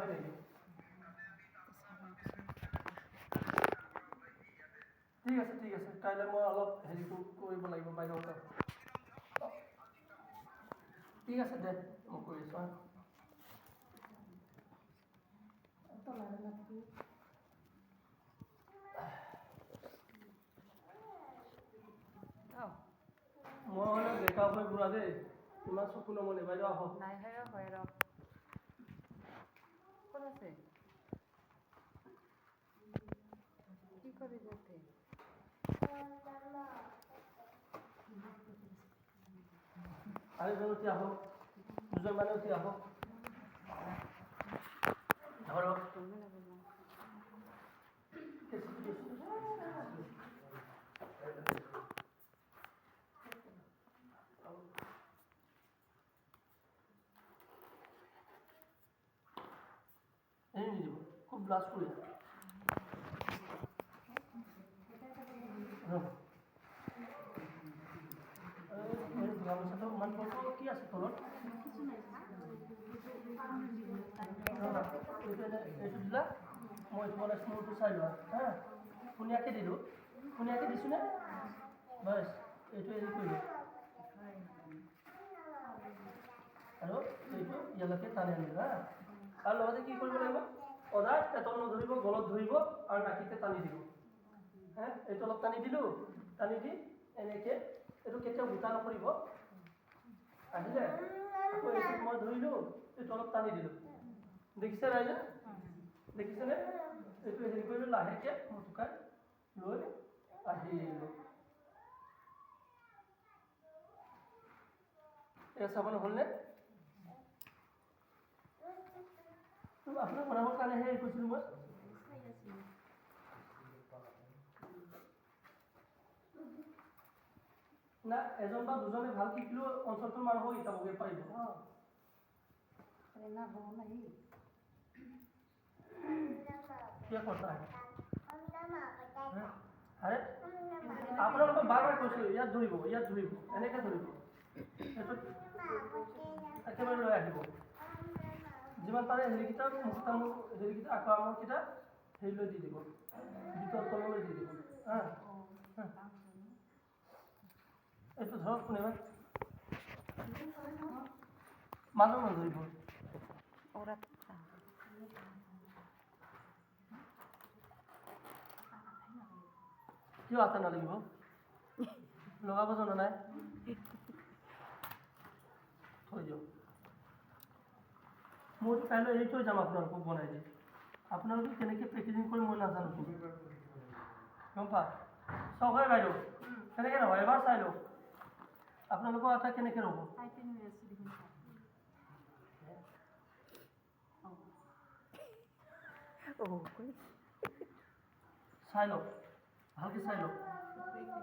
হয় নেকি? ঠিক আছে ঠিক আছে, কাইলৈ মই অলপ হেৰি কৰিব লাগিব বাইদেউহঁতক। ঠিক আছে দে, মই কৰি আছোঁ। মই হ'লে বেকা হৈ ঘূৰা দেই, ইমান চকু নমনে। বাইদেউ আহক। নাই হয় ৰ ক'ত আছে কি কৰিব তে আৰু এজন উঠি আহক, দুজন মানে উঠি আহক। ধৰক গমে নাপাব এনে নিদিব, খুব ব্লাছ কৰি গামোচাটো ইমান বছৰ কি আছে তলত? এইটো দিলা, মই তোমালে স্মুৰটো চাই লোৱা হা। ধুনীয়াকৈ দিলোঁ, ধুনীয়াকৈ দিছোঁনে? বাছ এইটো হেৰি কৰিলোঁ আৰু এইটো ইয়ালৈকে টানি আনিলোঁ হা। আৰু লগতে কি কৰিব লাগিব? সদায় পেটত নধৰিব, গলত ধৰিব আৰু নাকিতে টানি দিব হা। এইটো অলপ টানি দিলোঁ, টানি দি এনেকৈ এইটো কেতিয়াও গোটা নকৰিব। আহিলে আকৌ এইটো মই ধৰিলোঁ, এইটো অলপ টানি দিলোঁ। দেখিছে ৰাইজে? দেখিছেনে? এইটো হেৰি কৰিলোঁ, লাহেকৈ মুঠুকাই লৈ আহিলোঁ। এয়া চাবলৈ হ'লনে? আপোনাক বনাবৰ কাৰণেহে হেৰি কৰিছিলোঁ মই। না এজন বা দুজনে ভাল শিকিলেও অঞ্চলটোৰ মানুহক শিকাবগৈ পাৰিব। क्या करता है? আৰে আপোনালোকক বাৰ বাৰ কৈছোঁ, ইয়াত ধৰিব, ইয়াত ধৰিব, এনেকৈ ধৰিব। একেবাৰে লৈ আহিব। যিমান পাৰে হেৰিকেইটা মুখতামুখ হেৰিকেইটা আক্ৰমণকেইটা হেৰি লৈ দি দিব, ভিতৰ তললৈ দি দিব হা। এইটো ধৰক কোনেবা মানুহ নধৰিব। কিয় আটা নালাগিব? লগাব জনা নাই? থৈ দিয়ক। মইতো কাইলৈ এৰি থৈ যাম আপোনালোকক বনাই দি। আপোনালোকে কেনেকৈ পেকেজিং কৰি মই নাজানো। গম পা চবৰে বাইদেউ কেনেকৈ ৰ'ব এবাৰ চাই লওক আপোনালোকৰ আটা কেনেকৈ ৰ'ব। চাই লওক, ভালকৈ চাই লওক।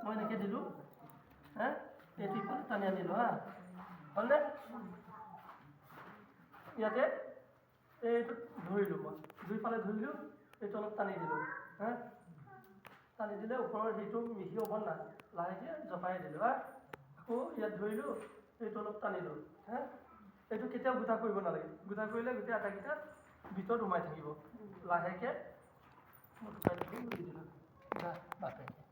মই এনেকৈ দিলোঁ হা, এইটো ইফালে টানি আনিলোঁ হা। হ'লনে? ইয়াতে এইটো ধৰিলোঁ, মই দুইফালে ধৰিলোঁ, এইটো অলপ টানি দিলোঁ হা। টানি দিলে ওপৰৰ যিটো মিহি হ'ব না, লাহেকৈ জপাই দিলোঁ হা। আকৌ ইয়াত ধৰিলোঁ, এইটো অলপ টানিলোঁ হা। এইটো কেতিয়াও গোটা কৰিব নালাগে, গোটা কৰিলে গোটেই আটাকেইটা ভিতৰত সোমাই থাকিব। লাহেকৈ মই দি দিলোঁ বাপেকে।